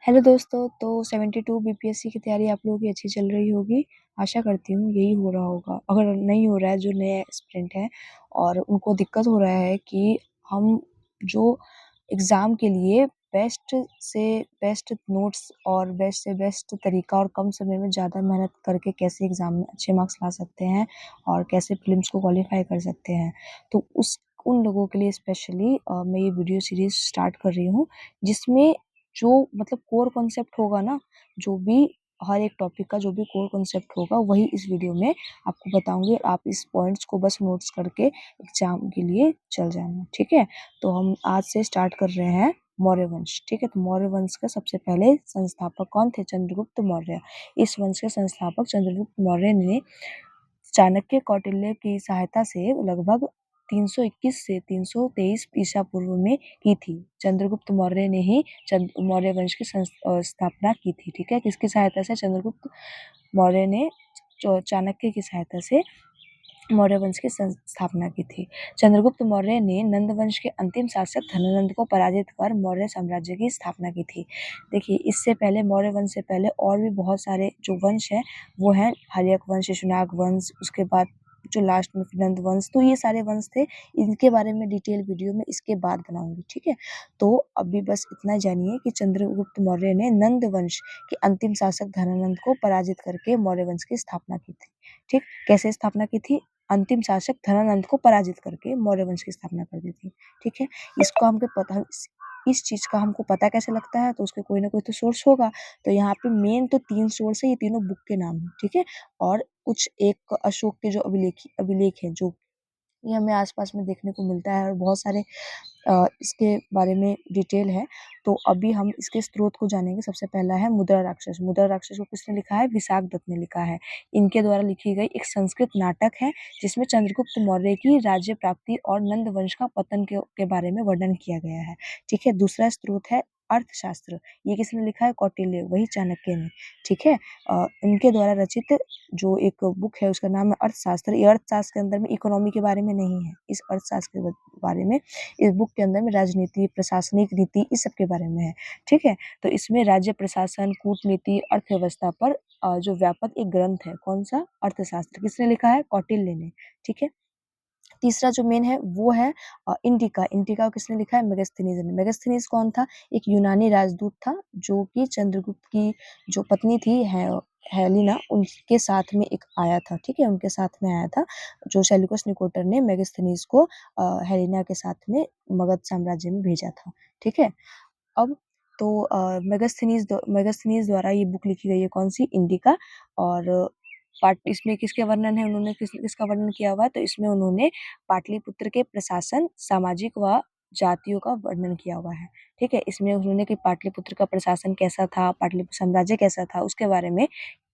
Hello दोस्तों, तो 72 BPSC की तैयारी आप लोगों की अच्छी चल रही होगी। आशा करती हूँ यही हो रहा होगा। अगर नहीं हो रहा है, जो नए एस्पिरेंट हैं और उनको दिक्कत हो रहा है कि हम जो एग्ज़ाम के लिए बेस्ट से बेस्ट नोट्स और बेस्ट से बेस्ट तरीका और कम समय में ज़्यादा मेहनत करके कैसे एग्ज़ाम में अच्छे मार्क्स ला सकते हैं और कैसे प्रीलिम्स को क्वालीफाई कर सकते हैं। तो उन लोगों के लिए स्पेशली मैं ये वीडियो सीरीज़ स्टार्ट कर रही हूँ, जिसमें जो मतलब कोर कॉन्सेप्ट होगा ना, जो भी हर एक टॉपिक का जो भी कोर कॉन्सेप्ट होगा वही इस वीडियो में आपको बताऊंगी। आप इस पॉइंट्स को बस नोट्स करके एग्जाम के लिए चल जाना, ठीक है। तो हम आज से स्टार्ट कर रहे हैं मौर्य वंश, ठीक है। तो मौर्य वंश का सबसे पहले संस्थापक कौन थे? चंद्रगुप्त मौर्य। इस वंश के संस्थापक चंद्रगुप्त मौर्य ने चाणक्य कौटिल्य की सहायता से लगभग 321 से 323 ईसा पूर्व में की थी। चंद्रगुप्त मौर्य ने ही मौर्य वंश की स्थापना की थी, ठीक है। किसकी सहायता से? चंद्रगुप्त मौर्य ने चाणक्य की सहायता से मौर्य वंश की स्थापना की थी। चंद्रगुप्त मौर्य ने नंद वंश के अंतिम शासक धनानंद को पराजित कर मौर्य साम्राज्य की स्थापना की थी। देखिए, इससे पहले मौर्य वंश से पहले और भी बहुत सारे जो वंश हैं वो हैं हर्यक वंश, शिशुनाग वंश, उसके बाद जो लास्ट में नंद वंश। तो ये सारे वंश थे, इनके बारे में डिटेल वीडियो में इसके बाद बनाऊंगी, ठीक है। तो अभी बस इतना जानिए कि चंद्रगुप्त मौर्य ने नंद वंश के अंतिम शासक धनानंद को पराजित करके मौर्य वंश की स्थापना की थी, ठीक। कैसे स्थापना की थी? अंतिम शासक धनानंद को पराजित करके मौर्य वंश की स्थापना कर दी थी, ठीक है। इसको हमको पता, इस चीज का हमको पता कैसे लगता है? तो उसके कोई ना कोई तो सोर्स होगा। तो यहाँ पे मेन तो 3 सोर्स है, ये तीनों बुक के नाम है, ठीक है। और कुछ एक अशोक के जो अभिलेख हैं, जो ये हमें आसपास में देखने को मिलता है, और बहुत सारे इसके बारे में डिटेल है। तो अभी हम इसके स्रोत को जानेंगे। सबसे पहला है मुद्रा राक्षस। मुद्रा राक्षस को किसने लिखा है? विशाख दत्त ने लिखा है। इनके द्वारा लिखी गई एक संस्कृत नाटक है, जिसमें चंद्रगुप्त मौर्य की राज्य प्राप्ति और नंद वंश का पतन के बारे में वर्णन किया गया है, ठीक है। दूसरा स्रोत है अर्थशास्त्र। ये किसने लिखा है? कौटिल्य, वही चाणक्य ने, ठीक है। इनके द्वारा रचित जो एक बुक है उसका नाम है अर्थशास्त्र। ये अर्थशास्त्र के अंदर में इकोनॉमी के बारे में नहीं है। इस अर्थशास्त्र के बारे में इस बुक के अंदर में राजनीति, प्रशासनिक नीति, इस सब के बारे में है, ठीक है। तो इसमें राज्य प्रशासन, कूटनीति, अर्थव्यवस्था पर जो व्यापक एक ग्रंथ है। कौन सा? अर्थशास्त्र। किसने लिखा है? कौटिल्य ने, ठीक है। तीसरा जो मेन है वो है इंडिका। इंडिका को किसने लिखा है? मेगास्थनीज ने। मेगास्थनीज कौन था? एक यूनानी राजदूत था, जो कि चंद्रगुप्त की जो पत्नी थी है हेलिना, उनके साथ में एक आया था, ठीक है। उनके साथ में आया था, जो सेल्यूकस निकोटर ने मेगास्थनीज को हेलिना के साथ में मगध साम्राज्य में भेजा था, ठीक है। अब तो मेगास्थनीज द्वारा ये बुक लिखी गई है। कौन सी? इंडिका। और पाट इसमें किसके वर्णन है? उन्होंने किसका वर्णन किया हुआ है? तो इसमें उन्होंने पाटलिपुत्र के प्रशासन, सामाजिक व जातियों का वर्णन किया हुआ है, ठीक है। इसमें उन्होंने कि पाटलिपुत्र का प्रशासन कैसा था, पाटलिपुत्र साम्राज्य कैसा था, उसके बारे में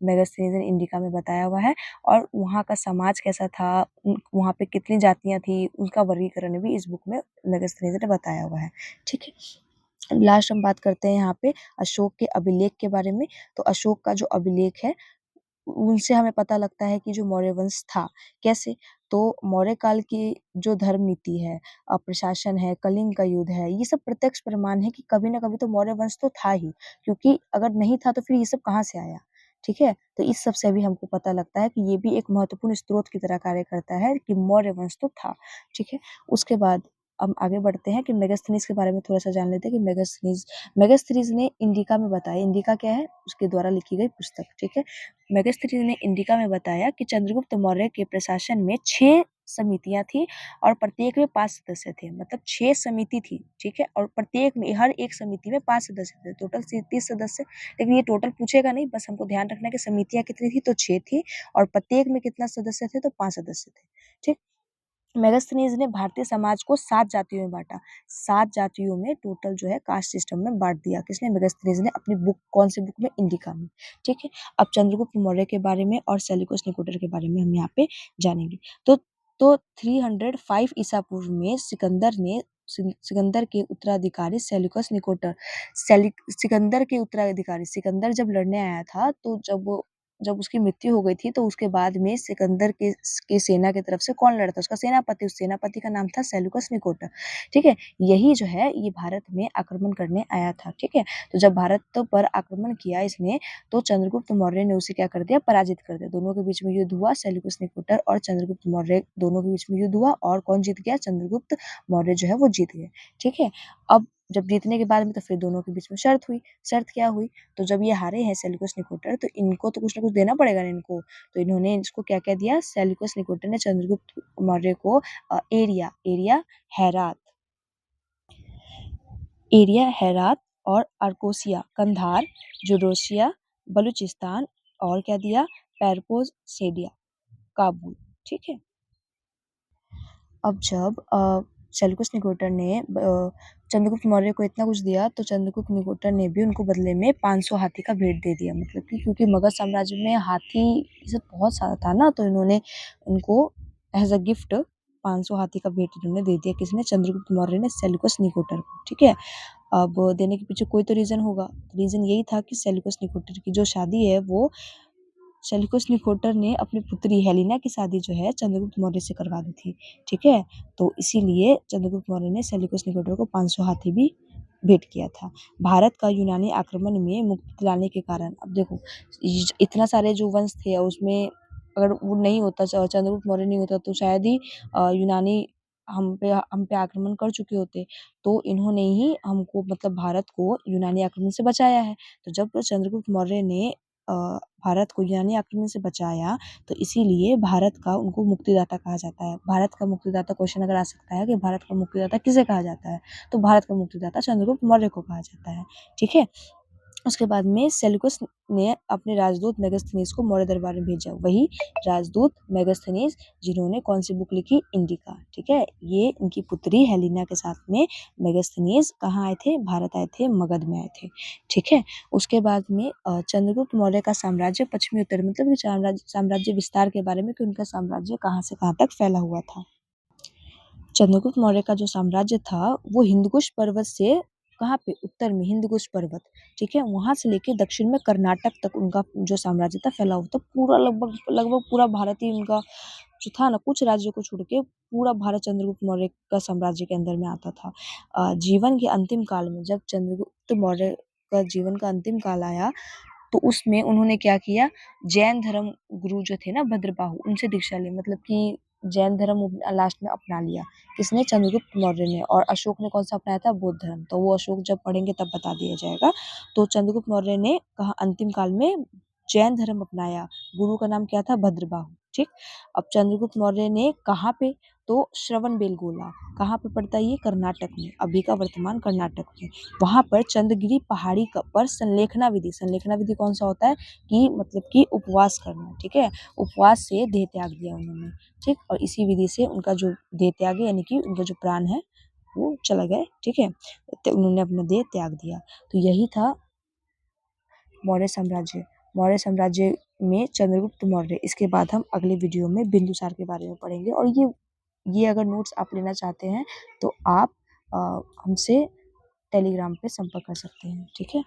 मेगास्थनीज ने इंडिका में बताया हुआ है। और वहाँ का समाज कैसा था, वहाँ पे कितनी जातियां थी, उसका वर्गीकरण भी इस बुक में मेगास्थनीज ने बताया हुआ है, ठीक है। लास्ट हम बात करते हैं यहाँ पे अशोक के अभिलेख के बारे में। तो अशोक का जो अभिलेख है, उनसे हमें पता लगता है कि जो मौर्य वंश था, कैसे? तो मौर्य काल की जो धर्म नीति है, प्रशासन है, कलिंग का युद्ध है, ये सब प्रत्यक्ष प्रमाण है कि कभी ना कभी तो मौर्य वंश तो था ही, क्योंकि अगर नहीं था तो फिर ये सब कहाँ से आया, ठीक है। तो इस सब से भी हमको पता लगता है कि ये भी एक महत्वपूर्ण स्रोत की तरह कार्य करता है कि मौर्य वंश तो था, ठीक है। उसके बाद हम आगे बढ़ते हैं कि मेगास्थनीज के बारे में थोड़ा सा जान लेते हैं कि मेगास्थनीज ने इंडिका में बताया। इंडिका क्या है? उसके द्वारा लिखी गई पुस्तक, ठीक है। मेगास्थनीज ने इंडिका में बताया कि चंद्रगुप्त मौर्य के प्रशासन में 6 समितियां थी, और प्रत्येक में 5 सदस्य थे। मतलब 6 समिति थी, ठीक है। और प्रत्येक में, हर एक समिति में 5 सदस्य थे, टोटल 30 सदस्य। लेकिन ये टोटल पूछेगा नहीं, बस हमको ध्यान रखना है कि समितियां कितनी थी? तो 6 थी, और प्रत्येक में कितना सदस्य थे? तो 5 सदस्य थे, ठीक। मेगास्थनीज ने भारतीय समाज को 7 जातियों में बांटा। 7 जातियों में टोटल जो है कास्ट सिस्टम में बांट दिया। किसने? मेगास्थनीज ने, अपनी बुक, कौन सी बुक में? इंडिका में, ठीक है। अब चंद्रगुप्त मौर्य के बारे में और सेल्यूकस निकोटर के बारे में हम यहाँ पे जानेंगे। तो 305 ईसा पूर्व में सिकंदर के उत्तराधिकारी सेल्यूकस निकोटर, सिकंदर के उत्तराधिकारी, सिकंदर जब लड़ने आया था, तो जब जब उसकी मृत्यु हो गई थी तो उसके बाद में सिकंदर के सेना की तरफ से कौन लड़ा था? उसका सेनापति, उस सेनापति का नाम था सेल्यूकस निकोटर, ठीक है? यही जो है ये भारत में आक्रमण करने आया था, ठीक है? तो जब भारत पर आक्रमण किया इसने तो चंद्रगुप्त मौर्य ने उसे क्या कर दिया? पराजित कर दिया। दोनों के बीच में युद्ध हुआ, सेल्यूकस निकोटर और चंद्रगुप्त मौर्य दोनों के बीच में युद्ध हुआ और कौन जीत गया? चंद्रगुप्त मौर्य जो है वो जीत गए, ठीक है? अब जब जीतने के बाद में तो फिर दोनों के बीच में शर्त हुई। शर्त क्या हुई? तो जब ये हारे हैं सेल्यूकस निकोटर तो इनको तो कुछ ना कुछ देना पड़ेगा ना इनको। तो इन्होंने इसको क्या-क्या दिया? सेल्यूकस निकोटर ने चंद्रगुप्त मौर्य को हेरात और अर्कोसिया, कंधार, जुडोसिया, बलूचिस्तान और क्या दिया? पेरपोज, सेडिया, काबुल, ठीक है? अब जब सेल्यूकस निकोटर ने चंद्रगुप्त मौर्य को इतना कुछ दिया तो चंद्रगुप्त निकोटर ने भी उनको बदले में 500 हाथी का भेंट दे दिया, मतलब कि क्योंकि मगध साम्राज्य में हाथी ये सब बहुत सारा था ना, तो इन्होंने उनको एज अ गिफ्ट 500 हाथी का भेंट इन्होंने दे दिया। किसने? चंद्रगुप्त मौर्य ने सेल्यूकस निकोटर को, ठीक है? अब देने के पीछे कोई तो रीजन होगा। रीजन यही था कि सेल्यूकस निकोटर की जो शादी है वो सेल्यूकस निकोटर ने अपनी पुत्री हेलेना की शादी जो है चंद्रगुप्त मौर्य से करवा दी थी, ठीक है? तो इसीलिए चंद्रगुप्त मौर्य ने सेल्यूकस निकोटर को 500 हाथी भी भेंट किया था। भारत का यूनानी आक्रमण में मुक्ति दिलाने के कारण, अब देखो इतना सारे जो वंश थे उसमें अगर वो नहीं होता, चंद्रगुप्त मौर्य नहीं होता तो शायद ही यूनानी हम पे आक्रमण कर चुके होते। तो इन्होंने ही हमको मतलब भारत को यूनानी आक्रमण से बचाया है। तो जब चंद्रगुप्त मौर्य ने अ, भारत को यूनानी आक्रमण से बचाया तो इसीलिए भारत का उनको मुक्तिदाता कहा जाता है। भारत का मुक्तिदाता क्वेश्चन अगर आ सकता है कि भारत का मुक्तिदाता किसे कहा जाता है? तो भारत का मुक्तिदाता चंद्रगुप्त मौर्य को कहा जाता है, ठीक है? उसके बाद में सेल्यूकस ने अपने राजदूत मेगास्थनीज को मौर्य दरबार में भेजा। वही राजदूत मेगास्थनीज जिन्होंने कौन सी बुक लिखी? इंडिका, ठीक है? ये इनकी पुत्री हेलेना के साथ में मेगास्थनीज कहाँ आए थे? भारत आए थे, मगध में आए थे, ठीक है? उसके बाद में चंद्रगुप्त मौर्य का साम्राज्य पश्चिमी उत्तर मतलब साम्राज्य विस्तार के बारे में कि उनका साम्राज्य कहाँ से कहाँ तक फैला हुआ था। चंद्रगुप्त मौर्य का जो साम्राज्य था वो हिंदकुश पर्वत से कहाँ पे? उत्तर में हिंदकुश पर्वत, ठीक है? वहाँ से लेके दक्षिण में कर्नाटक तक उनका जो साम्राज्य था फैला हुआ था। पूरा लगभग लगभग पूरा भारत ही उनका जो था ना, कुछ राज्यों को छोड़ के पूरा भारत चंद्रगुप्त मौर्य का साम्राज्य के अंदर में आता था। जीवन के अंतिम काल में जब चंद्रगुप्त मौर्य का जीवन का अंतिम काल आया तो उसमें उन्होंने क्या किया? जैन धर्म गुरु जो थे ना भद्रबाहु, उनसे दीक्षा ली, मतलब कि जैन धर्म लास्ट में अपना लिया। किसने? चंद्रगुप्त मौर्य ने। और अशोक ने कौन सा अपनाया था? बौद्ध धर्म। तो वो अशोक जब पढ़ेंगे तब बता दिया जाएगा। तो चंद्रगुप्त मौर्य ने कहा अंतिम काल में जैन धर्म अपनाया। गुरु का नाम क्या था? भद्रबाहु, ठीक? अब चंद्रगुप्त मौर्य ने कहाँ पे? तो श्रवणबेलगोला कहाँ पे पड़ता है? ये कर्नाटक में, अभी का वर्तमान कर्नाटक में। वहां पर चंद्रगिरी पहाड़ी पर संलेखना विधि कौन सा होता है? कि मतलब कि उपवास करना, ठीक है? उपवास से देह त्याग दिया उन्होंने, ठीक? और इसी विधि से उनका जो देह त्याग यानी कि उनका जो प्राण है वो चला गए, ठीक है? तो उन्होंने अपना देह त्याग दिया। तो यही था मौर्य साम्राज्य। मौर्य साम्राज्य में चंद्रगुप्त मौर्य। इसके बाद हम अगले वीडियो में बिंदुसार के बारे में पढ़ेंगे। और ये अगर नोट्स आप लेना चाहते हैं तो आप हमसे टेलीग्राम पे संपर्क कर सकते हैं, ठीक है?